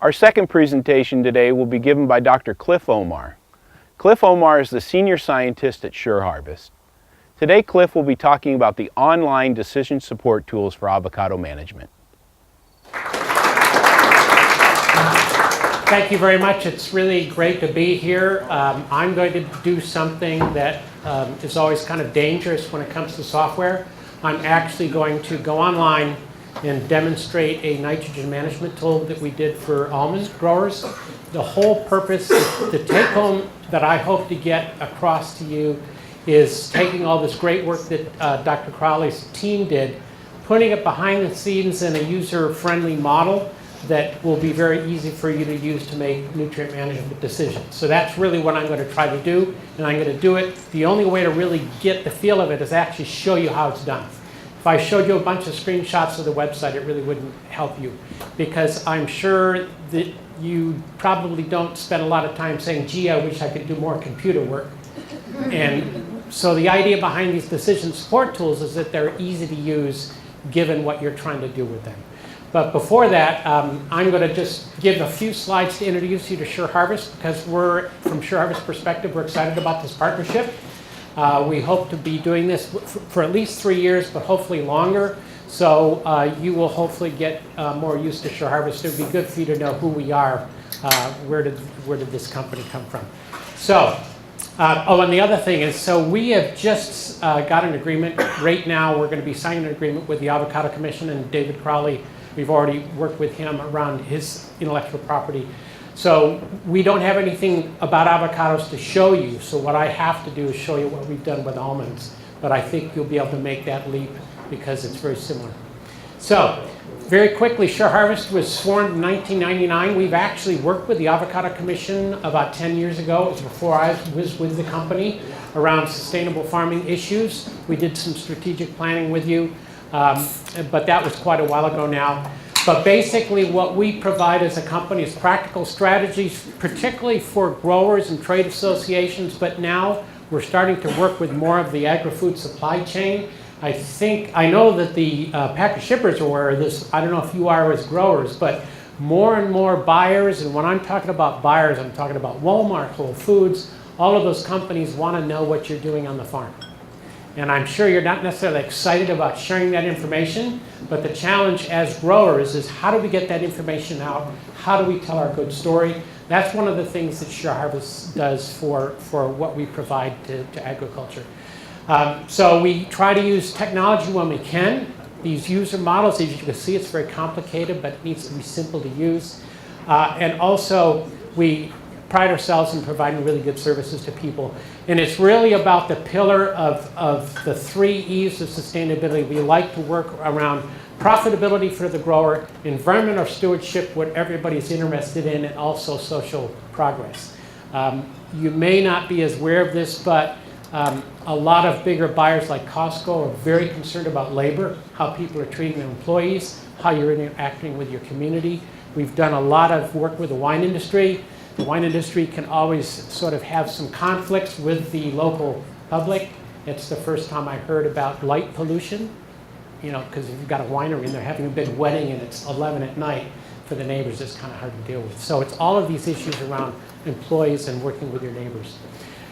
Our second presentation today will be given by Dr. Cliff Ohmart. Cliff Ohmart is the senior scientist at Sure Harvest. Today, Cliff will be talking about the online decision support tools for avocado management. Thank you very much. It's really great to be here. I'm going to do something that is always kind of dangerous when it comes to software. I'm actually going to go online and demonstrate a nitrogen management tool that we did for almond growers. The whole purpose, the take home that I hope to get across to you is taking all this great work that Dr. Crowley's team did, putting it behind the scenes in a user-friendly model that will be very easy for you to use to make nutrient management decisions. So that's really what I'm going to try to do, and I'm going to do it. The only way to really get the feel of it is actually show you how it's done. If I showed you a bunch of screenshots of the website, it really wouldn't help you, because I'm sure that you probably don't spend a lot of time saying, gee, I wish I could do more computer work. And so the idea behind these decision support tools is that they're easy to use given what you're trying to do with them. But before that, I'm going to just give a few slides to introduce you to Sure Harvest, because from Sure Harvest perspective, we're excited about this partnership. We hope to be doing this for at least 3 years, but hopefully longer. So you will hopefully get more used to Sure Harvest. It would be good for you to know who we are. Where did this company come from? So, and the other thing is, so we have just got an agreement. Right now, we're going to be signing an agreement with the Avocado Commission and David Crowley. We've already worked with him around his intellectual property. So we don't have anything about avocados to show you. So what I have to do is show you what we've done with almonds. But I think you'll be able to make that leap because it's very similar. So very quickly, Sure Harvest was formed in 1999. We've actually worked with the Avocado Commission about 10 years ago. It was before I was with the company around sustainable farming issues. We did some strategic planning with you, but that was quite a while ago now. But basically what we provide as a company is practical strategies, particularly for growers and trade associations, but now we're starting to work with more of the agri-food supply chain. I know that the package shippers are aware of this. I don't know if you are as growers, but more and more buyers, and when I'm talking about buyers, I'm talking about Walmart, Whole Foods, all of those companies want to know what you're doing on the farm. And I'm sure you're not necessarily excited about sharing that information, but the challenge as growers is how do we get that information out? How do we tell our good story? That's one of the things that Sure Harvest does for what we provide to agriculture. So we try to use technology when we can. These user models, as you can see, it's very complicated, but it needs to be simple to use. And also, we pride ourselves in providing really good services to people. And it's really about the pillar of the 3 E's of sustainability. We like to work around profitability for the grower, environmental stewardship, what everybody's interested in, and also social progress. You may not be as aware of this, but a lot of bigger buyers like Costco are very concerned about labor, how people are treating their employees, how you're interacting with your community. We've done a lot of work with the wine industry. The wine industry can always sort of have some conflicts with the local public. It's the first time I heard about light pollution, because if you've got a winery and they're having a big wedding and it's 11 at night, for the neighbors, it's kind of hard to deal with. So it's all of these issues around employees and working with your neighbors.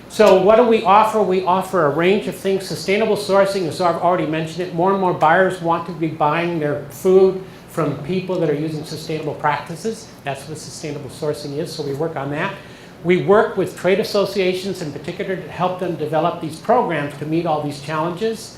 So what do we offer? We offer a range of things. Sustainable sourcing, as I've already mentioned it, more and more buyers want to be buying their food from people that are using sustainable practices. That's what sustainable sourcing is, so we work on that. We work with trade associations in particular to help them develop these programs to meet all these challenges.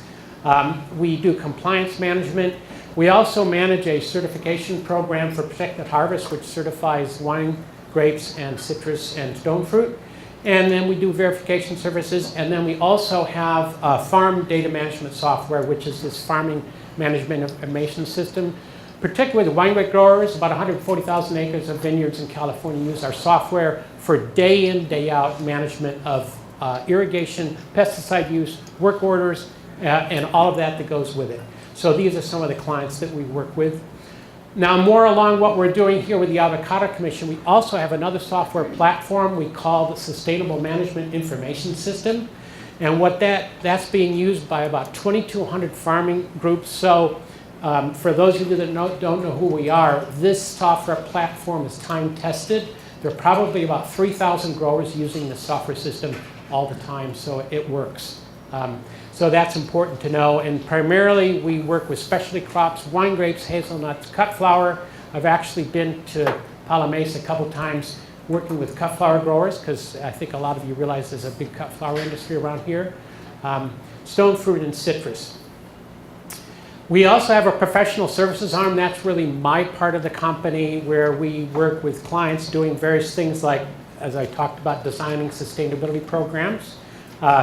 We do compliance management. We also manage a certification program for protected harvest, which certifies wine, grapes, and citrus and stone fruit. And then we do verification services, and then we also have farm data management software, which is this farming management information system. Particularly the wine grape growers, about 140,000 acres of vineyards in California use our software for day in, day out management of irrigation, pesticide use, work orders, and all of that goes with it. So these are some of the clients that we work with. Now, more along what we're doing here with the Avocado Commission, we also have another software platform we call the Sustainable Management Information System. And what that's being used by about 2,200 farming groups. So For those of you that don't know who we are, this software platform is time tested. There are probably about 3,000 growers using the software system all the time, so it works. So that's important to know. And primarily, we work with specialty crops, wine grapes, hazelnuts, cut flower. I've actually been to Palo Mesa a couple times working with cut flower growers, because I think a lot of you realize there's a big cut flower industry around here. Stone fruit and citrus. We also have a professional services arm. That's really my part of the company, where we work with clients doing various things like, as I talked about, designing sustainability programs,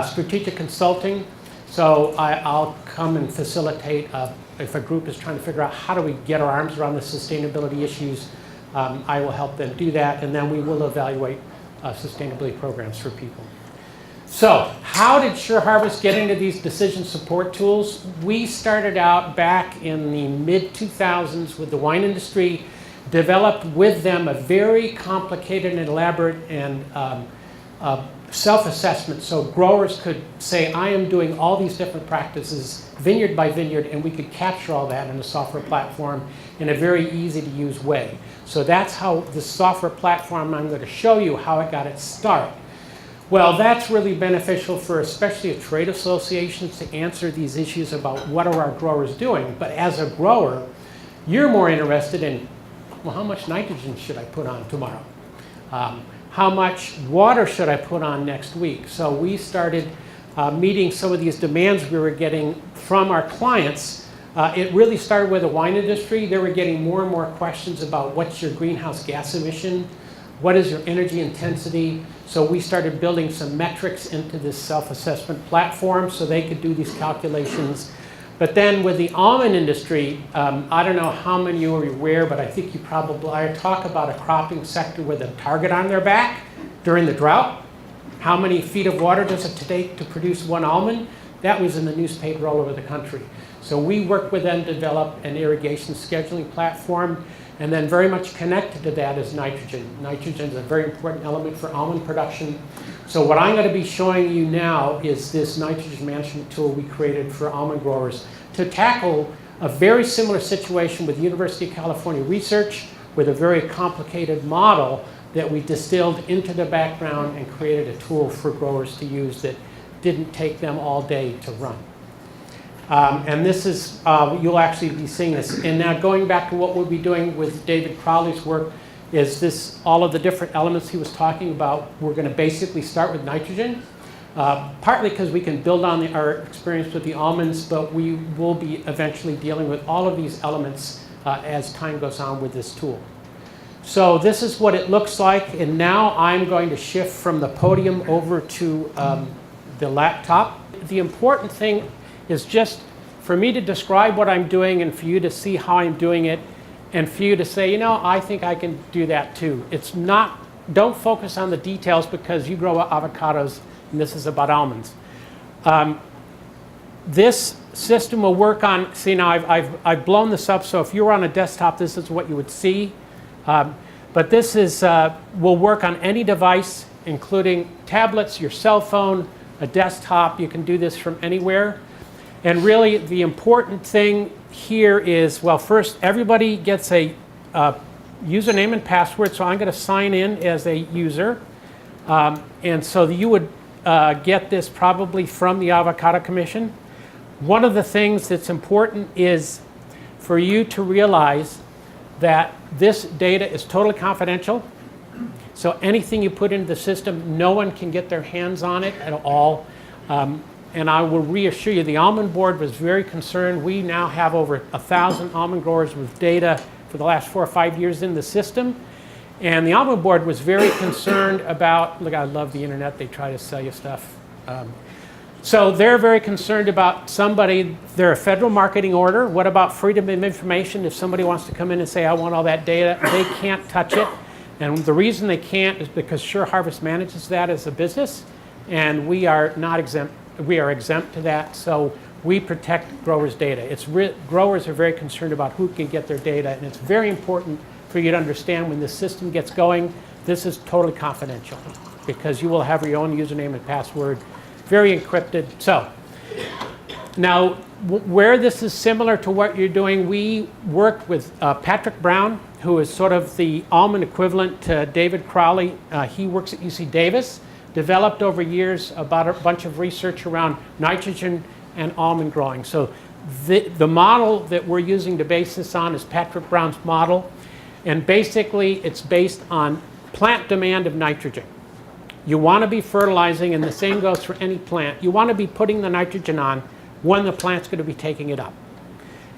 strategic consulting. So I'll come and facilitate if a group is trying to figure out how do we get our arms around the sustainability issues. I will help them do that, and then we will evaluate sustainability programs for people. So how did Sure Harvest get into these decision support tools? We started out back in the mid-2000s with the wine industry, developed with them a very complicated and elaborate and self-assessment, so growers could say, I am doing all these different practices, vineyard by vineyard, and we could capture all that in a software platform in a very easy-to-use way. So that's how the software platform, I'm going to show you how it got its start. Well, that's really beneficial for especially trade associations to answer these issues about what are our growers doing. But as a grower, you're more interested in, well, how much nitrogen should I put on tomorrow? How much water should I put on next week? So we started meeting some of these demands we were getting from our clients. It really started with the wine industry. They were getting more and more questions about what's your greenhouse gas emission? What is your energy intensity? So we started building some metrics into this self-assessment platform so they could do these calculations. But then with the almond industry, I don't know how many of you are aware, but I think you probably talk about a cropping sector with a target on their back during the drought. How many feet of water does it take to produce one almond? That was in the newspaper all over the country. So we worked with them to develop an irrigation scheduling platform. And then very much connected to that is nitrogen. Nitrogen is a very important element for almond production. So what I'm going to be showing you now is this nitrogen management tool we created for almond growers to tackle a very similar situation with University of California research with a very complicated model that we distilled into the background and created a tool for growers to use that didn't take them all day to run. And this is, you'll actually be seeing this. And now going back to what we'll be doing with David Crowley's work is this, all of the different elements he was talking about, we're going to basically start with nitrogen, partly because we can build on our experience with the almonds, but we will be eventually dealing with all of these elements as time goes on with this tool. So this is what it looks like, and now I'm going to shift from the podium over to the laptop. The important thing is just for me to describe what I'm doing and for you to see how I'm doing it and for you to say, you know, I think I can do that too. It's not, don't focus on the details because you grow avocados and this is about almonds. This system will work on, see now I've blown this up, so if you were on a desktop, this is what you would see. But this is, will work on any device, including tablets, your cell phone, a desktop. You can do this from anywhere. And really, the important thing here is, well, first, everybody gets a username and password, so I'm going to sign in as a user. And so you would get this probably from the Avocado Commission. One of the things that's important is for you to realize that this data is totally confidential. So anything you put into the system, no one can get their hands on it at all. And I will reassure you, the Almond Board was very concerned. We now have over 1,000 almond growers with data for the last 4 or 5 years in the system. And the Almond Board was very concerned about, look, I love the internet, they try to sell you stuff. So they're very concerned about somebody, they're a federal marketing order. What about freedom of information? If somebody wants to come in and say, I want all that data, they can't touch it. And the reason they can't is because Sure Harvest manages that as a business, and we are not exempt. We are exempt to that, so we protect growers' data. Growers are very concerned about who can get their data, and it's very important for you to understand when the system gets going, this is totally confidential because you will have your own username and password, very encrypted. So Now, where this is similar to what you're doing, we worked with Patrick Brown, who is sort of the almond equivalent to David Crowley. He works at UC Davis, developed over years about a bunch of research around nitrogen and almond growing. So the model that we're using to base this on is Patrick Brown's model. And basically, it's based on plant demand of nitrogen. You want to be fertilizing, and the same goes for any plant. You want to be putting the nitrogen on when the plant's going to be taking it up.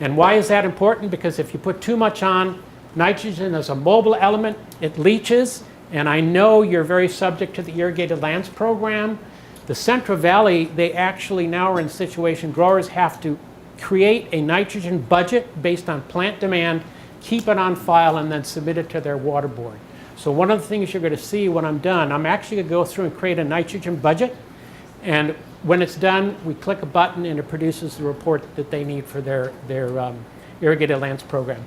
And why is that important? Because if you put too much on, nitrogen is a mobile element, it leaches, and I know you're very subject to the irrigated lands program. The Central Valley, they actually now are in a situation, growers have to create a nitrogen budget based on plant demand, keep it on file, and then submit it to their water board. So one of the things you're going to see when I'm done, I'm actually going to go through and create a nitrogen budget, and when it's done, we click a button and it produces the report that they need for their irrigated lands program.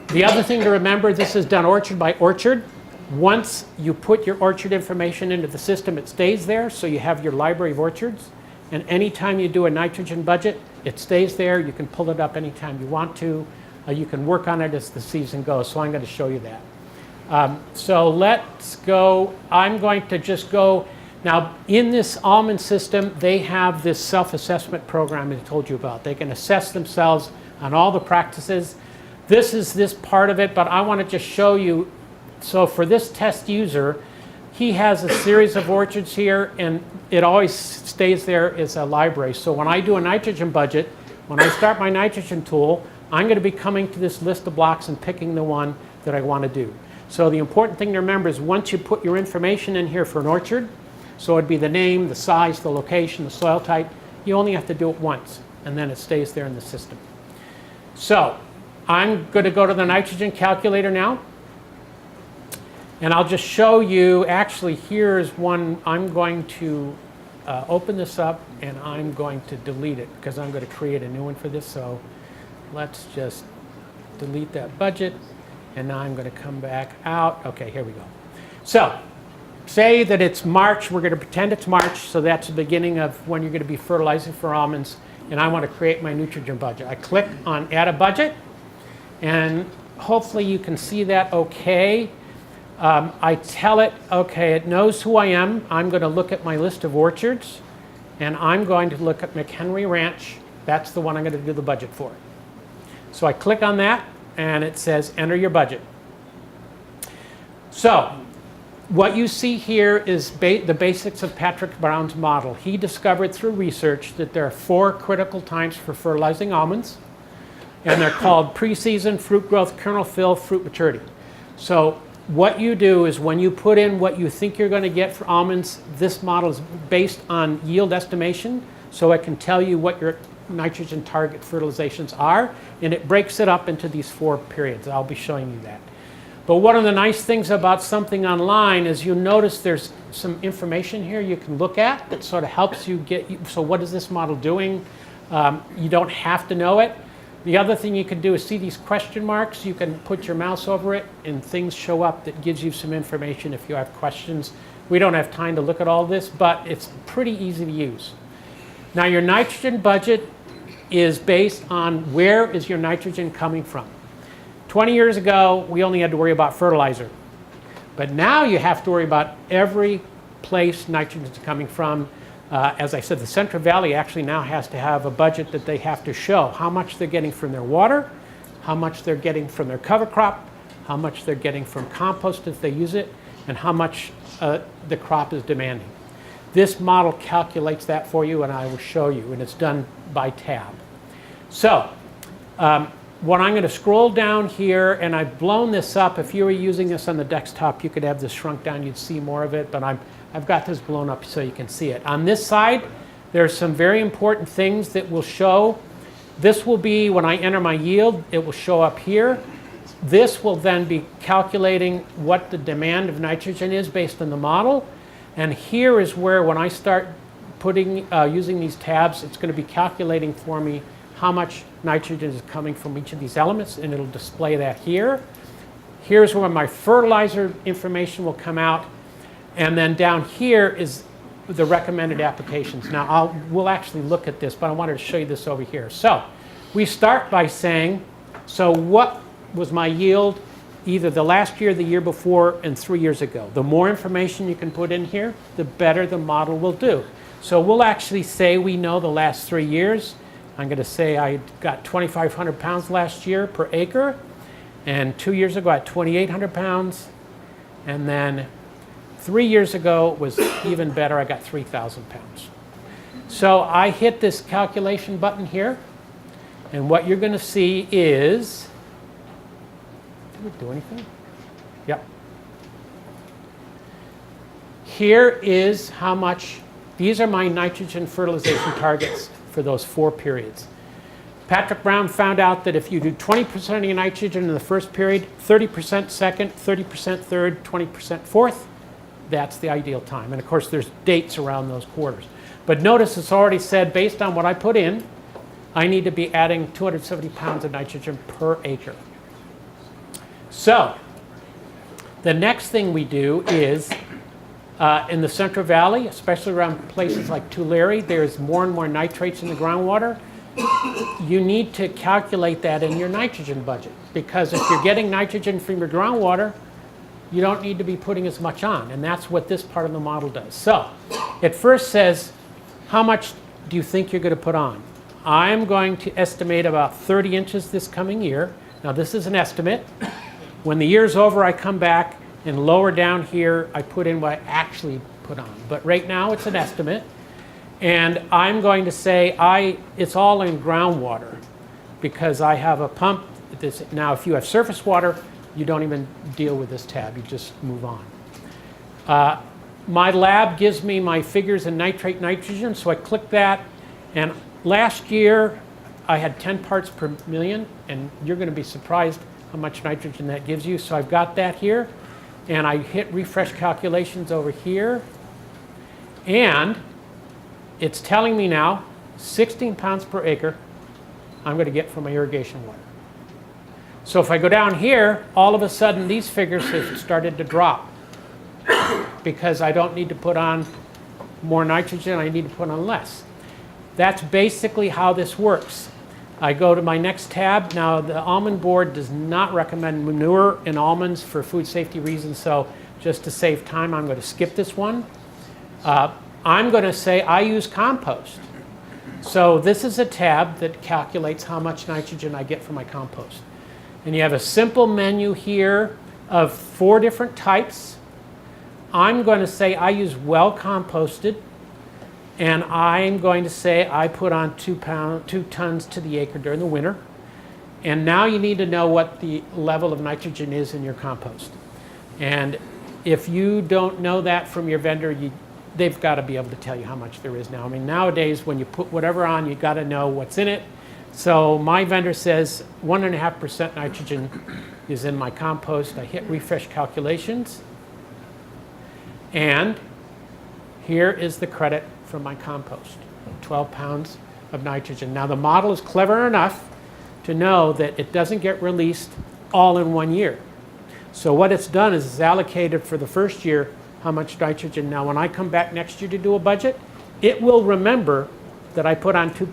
The other thing to remember, this is done orchard by orchard. Once you put your orchard information into the system, it stays there, so you have your library of orchards. And anytime you do a nitrogen budget, it stays there. You can pull it up anytime you want to. You can work on it as the season goes, so I'm going to show you that. So let's go. I'm going to just go. Now, in this almond system, they have this self-assessment program I told you about. They can assess themselves on all the practices. This is this part of it, but I want to just show you. So for this test user, he has a series of orchards here, and it always stays there as a library. So when I do a nitrogen budget, when I start my nitrogen tool, I'm going to be coming to this list of blocks and picking the one that I want to do. So the important thing to remember is once you put your information in here for an orchard, so it'd be the name, the size, the location, the soil type, you only have to do it once, and then it stays there in the system. So I'm going to go to the nitrogen calculator now, and I'll just show you. Actually, here's one. I'm going to open this up, and I'm going to delete it because I'm going to create a new one for this. So let's just delete that budget, and now I'm going to come back out. Okay, here we go. So say that it's March. We're going to pretend it's March, so that's the beginning of when you're going to be fertilizing for almonds, and I want to create my nitrogen budget. I click on Add a Budget, and hopefully you can see that okay. I tell it, okay, it knows who I am. I'm going to look at my list of orchards, and I'm going to look at McHenry Ranch. That's the one I'm going to do the budget for. So I click on that, and it says enter your budget. So what you see here is the basics of Patrick Brown's model. He discovered through research that there are 4 critical times for fertilizing almonds, and they're called preseason, fruit growth, kernel fill, fruit maturity. So what you do is when you put in what you think you're going to get for almonds, this model is based on yield estimation, so it can tell you what your nitrogen target fertilizations are, and it breaks it up into these 4 periods. I'll be showing you that. But one of the nice things about something online is you'll notice there's some information here you can look at that sort of helps you get, so what is this model doing? You don't have to know it. The other thing you can do is see these question marks. You can put your mouse over it and things show up that gives you some information if you have questions. We don't have time to look at all this, but it's pretty easy to use. Now your nitrogen budget is based on where is your nitrogen coming from. 20 years ago, we only had to worry about fertilizer. But now you have to worry about every place nitrogen is coming from. As I said, the Central Valley actually now has to have a budget that they have to show how much they're getting from their water, how much they're getting from their cover crop, how much they're getting from compost if they use it, and how much the crop is demanding. This model calculates that for you, and I will show you, and it's done by tab. So when I'm going to scroll down here, and I've blown this up. If you were using this on the desktop, you could have this shrunk down. You'd see more of it, but I've got this blown up so you can see it. On this side, there's some very important things that will show. This will be when I enter my yield, it will show up here. This will then be calculating what the demand of nitrogen is based on the model. And here is where when I start using these tabs, it's going to be calculating for me how much nitrogen is coming from each of these elements, and it'll display that here. Here's where my fertilizer information will come out. And then down here is the recommended applications. Now, we'll actually look at this, but I wanted to show you this over here. So we start by saying, so what was my yield either the last year, the year before, and 3 years ago? The more information you can put in here, the better the model will do. So we'll actually say we know the last 3 years. I'm going to say I got 2,500 pounds last year per acre, and 2 years ago I had 2,800 pounds, and then 3 years ago was even better, I got 3,000 pounds. So I hit this calculation button here, and what you're going to see is, did we do anything? Yep. Here is how much, these are my nitrogen fertilization targets for those 4 periods. Patrick Brown found out that if you do 20% of your nitrogen in the first period, 30% second, 30% third, 20% fourth, that's the ideal time. And of course, there's dates around those quarters. But notice it's already said, based on what I put in, I need to be adding 270 pounds of nitrogen per acre. So the next thing we do is, in the Central Valley, especially around places like Tulare, there's more and more nitrates in the groundwater. You need to calculate that in your nitrogen budget, because if you're getting nitrogen from your groundwater, you don't need to be putting as much on, and that's what this part of the model does. So it first says, how much do you think you're going to put on? I'm going to estimate about 30 inches this coming year. Now this is an estimate. When the year's over, I come back and lower down here, I put in what I actually put on. But right now it's an estimate. And I'm going to say it's all in groundwater because I have a pump. Now, if you have surface water, you don't even deal with this tab. You just move on. My lab gives me my figures in nitrate nitrogen, so I click that. And last year, I had 10 parts per million, and you're going to be surprised how much nitrogen that gives you. So I've got that here, and I hit refresh calculations over here. And it's telling me now 16 pounds per acre I'm going to get from my irrigation water. So if I go down here, all of a sudden these figures have started to drop because I don't need to put on more nitrogen, I need to put on less. That's basically how this works. I go to my next tab. Now the almond board does not recommend manure in almonds for food safety reasons, so just to save time I'm going to skip this one. I'm going to say I use compost. So this is a tab that calculates how much nitrogen I get from my compost. And you have a simple menu here of 4 different types. I'm going to say I use well composted, and I'm going to say I put on 2 tons to the acre during the winter. And now you need to know what the level of nitrogen is in your compost. And if you don't know that from your vendor, they've got to be able to tell you how much there is now. I mean, nowadays, when you put whatever on, you've got to know what's in it. So my vendor says 1.5% nitrogen is in my compost. I hit refresh calculations. And here is the credit from my compost, 12 pounds of nitrogen. Now the model is clever enough to know that it doesn't get released all in 1 year. So what it's done is it's allocated for the first year how much nitrogen. Now when I come back next year to do a budget, it will remember that I put on 2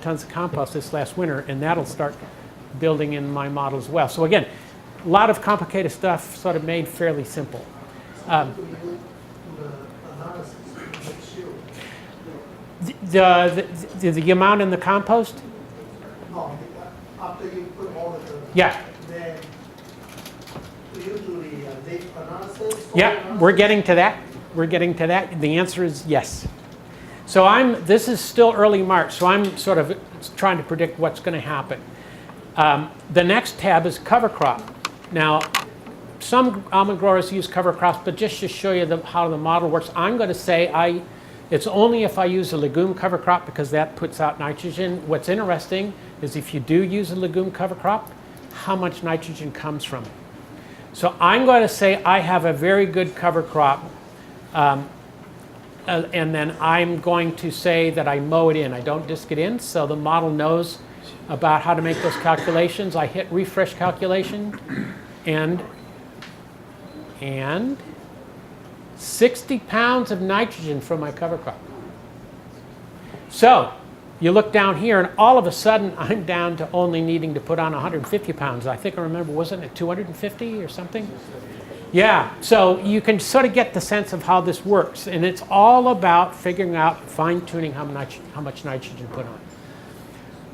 tons of compost this last winter, and that'll start building in my model as well. So again, a lot of complicated stuff sort of made fairly simple. The amount in the compost? No, after you put all the... Yeah. Then do you do the date analysis? Yeah, we're getting to that. We're getting to that. The answer is yes. So this is still early March, so I'm sort of trying to predict what's going to happen. The next tab is cover crop. Now, some almond growers use cover crops, but just to show you how the model works, I'm going to say it's only if I use a legume cover crop because that puts out nitrogen. What's interesting is if you do use a legume cover crop, how much nitrogen comes from it. So I'm going to say I have a very good cover crop, and then I'm going to say that I mow it in. I don't disc it in, so the model knows about how to make those calculations. I hit refresh calculation, and 60 pounds of nitrogen from my cover crop. So you look down here, and all of a sudden, I'm down to only needing to put on 150 pounds. I think I remember, wasn't it 250 or something? Yeah, so you can sort of get the sense of how this works. And it's all about figuring out, fine-tuning how much nitrogen to put on.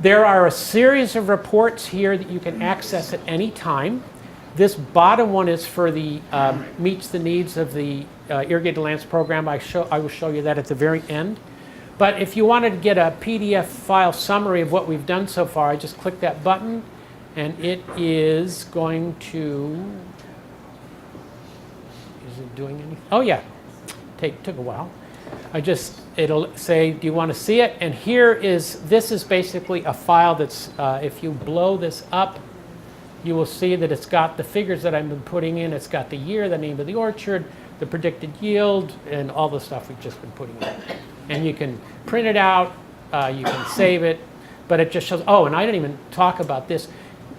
There are a series of reports here that you can access at any time. This bottom one is for the meets the needs of the Irrigated Lands program. I will show you that at the very end. But if you wanted to get a PDF file summary of what we've done so far, I just click that button, and it is going to, is it doing anything? Oh yeah, took a while. It'll say, do you want to see it? And this is basically a file that's, if you blow this up, you will see that it's got the figures that I've been putting in. It's got the year, the name of the orchard, the predicted yield, and all the stuff we've just been putting in. And you can print it out, you can save it, but it just shows, oh, and I didn't even talk about this.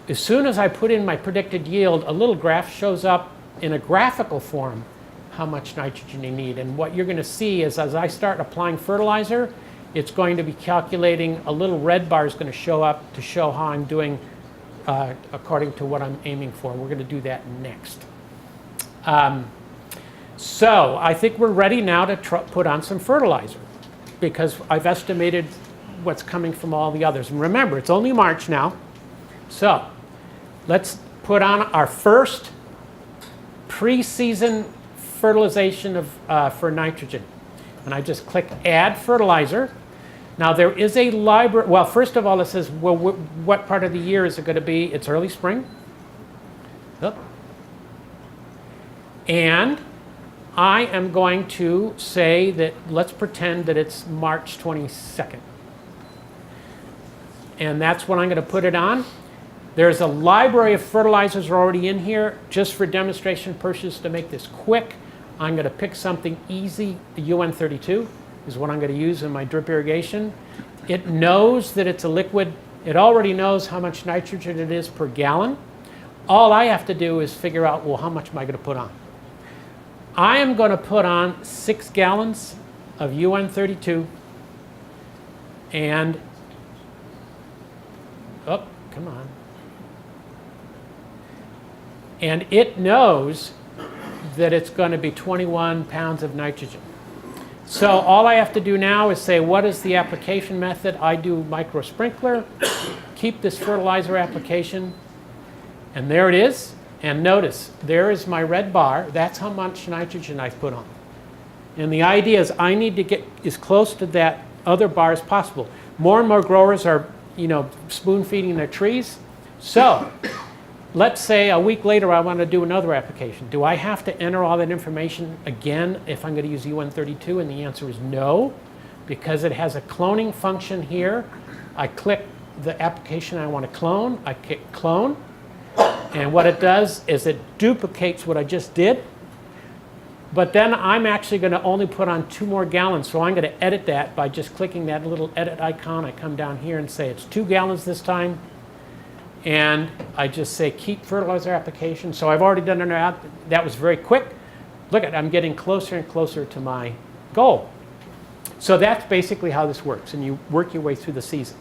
As soon as I put in my predicted yield, a little graph shows up in a graphical form how much nitrogen you need. And what you're going to see is as I start applying fertilizer, it's going to be calculating, a little red bar is going to show up to show how I'm doing according to what I'm aiming for. We're going to do that next. So I think we're ready now to put on some fertilizer, because I've estimated what's coming from all the others. And remember, it's only March now. So let's put on our first pre-season fertilization for nitrogen. And I just click Add Fertilizer. Now there is a library, well, first of all it says, well, what part of the year is it going to be? It's early spring. Oh. And I am going to say that, let's pretend that it's March 22nd. And that's when I'm going to put it on. There's a library of fertilizers already in here. Just for demonstration purposes, to make this quick, I'm going to pick something easy. The UN32 is what I'm going to use in my drip irrigation. It knows that it's a liquid. It already knows how much nitrogen it is per gallon. All I have to do is figure out, well, how much am I going to put on? I am going to put on 6 gallons of UN32, and, oh, come on. And it knows that it's going to be 21 pounds of nitrogen. So all I have to do now is say, what is the application method? I do micro sprinkler, keep this fertilizer application, and there it is. And notice, there is my red bar. That's how much nitrogen I've put on. And the idea is I need to get as close to that other bar as possible. More and more growers are, spoon feeding their trees. So let's say a week later I want to do another application. Do I have to enter all that information again if I'm going to use UN32? And the answer is no, because it has a cloning function here. I click the application I want to clone. I click clone. And what it does is it duplicates what I just did. But then I'm actually going to only put on 2 more gallons. So I'm going to edit that by just clicking that little edit icon. I come down here and say it's 2 gallons this time. And I just say keep fertilizer application. So I've already done it. That was very quick. Look at, I'm getting closer and closer to my goal. So that's basically how this works. And you work your way through the season.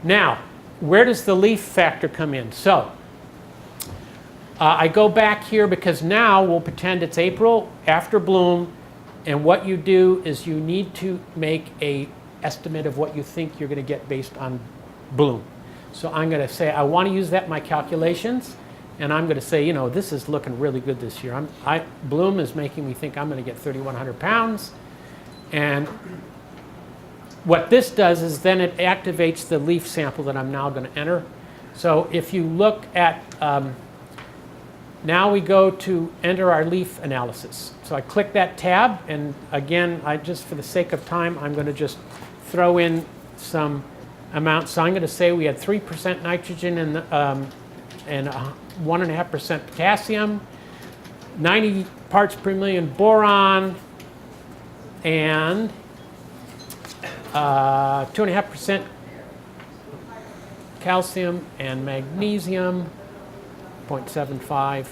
Now, where does the leaf factor come in? So I go back here because now we'll pretend it's April after bloom, and what you do is you need to make an estimate of what you think you're going to get based on bloom. So I'm going to say I want to use that in my calculations, and I'm going to say, this is looking really good this year. Bloom is making me think I'm going to get 3,100 pounds, and what this does is then it activates the leaf sample that I'm now going to enter. So if you look at now we go to enter our leaf analysis. So I click that tab, and again, just for the sake of time, I'm going to just throw in some amounts. So I'm going to say we had 3% nitrogen and 1.5% potassium, 90 parts per million boron, and 2.5% calcium and magnesium, 0.75,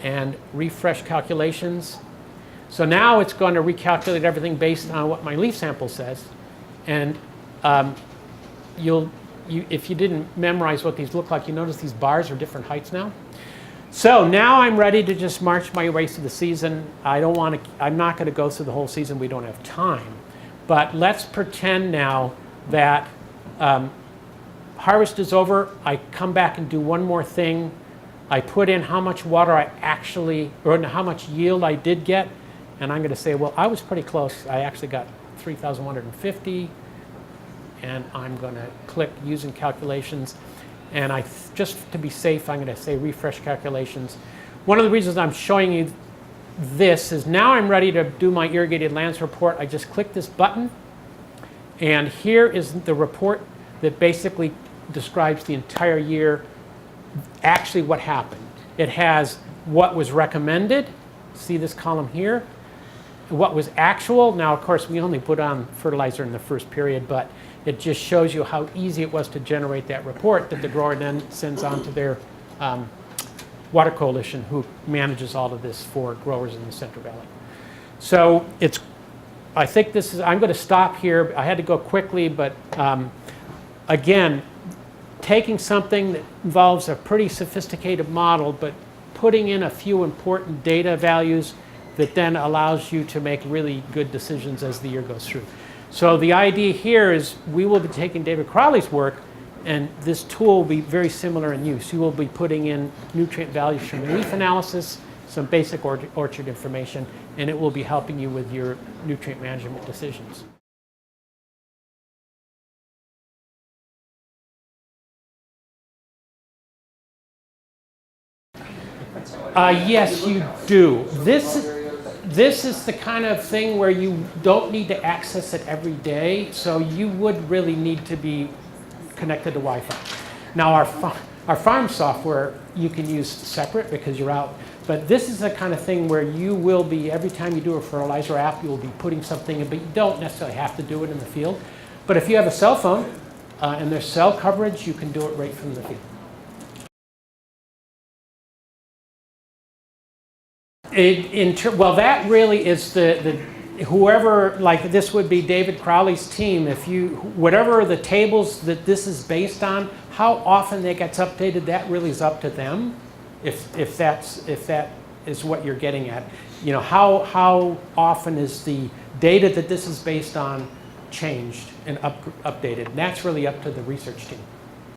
and refresh calculations. So now it's going to recalculate everything based on what my leaf sample says. And if you didn't memorize what these look like, you notice these bars are different heights now. So now I'm ready to just march my way through the season. I'm not going to go through the whole season. We don't have time. But let's pretend now that harvest is over. I come back and do one more thing. I put in how much water I actually, or how much yield I did get. And I'm going to say, well, I was pretty close. I actually got 3,150. And I'm going to click using calculations. And just to be safe, I'm going to say refresh calculations. One of the reasons I'm showing you this is now I'm ready to do my irrigated lands report. I just click this button. And here is the report that basically describes the entire year, actually what happened. It has what was recommended. See this column here? What was actual. Now, of course, we only put on fertilizer in the first period, but it just shows you how easy it was to generate that report that the grower then sends on to their water coalition, who manages all of this for growers in the Central Valley. So I think this is, I'm going to stop here. I had to go quickly, but again, taking something that involves a pretty sophisticated model, but putting in a few important data values that then allows you to make really good decisions as the year goes through. So the idea here is we will be taking David Crowley's work, and this tool will be very similar in use. You will be putting in nutrient values from leaf analysis, some basic orchard information, and it will be helping you with your nutrient management decisions. Yes, you do. This is the kind of thing where you don't need to access it every day, so you would really need to be connected to Wi-Fi. Now, our farm software you can use separate because you're out, but this is the kind of thing where you will be, every time you do a fertilizer app, you will be putting something in, but you don't necessarily have to do it in the field. But if you have a cell phone and there's cell coverage, you can do it right from the field. Well, that really is whoever, like this would be David Crowley's team. Whatever the tables that this is based on, how often that gets updated, that really is up to them. If that is what you're getting at, you know, how often is the data that this is based on changed and updated? And that's really up to the research team.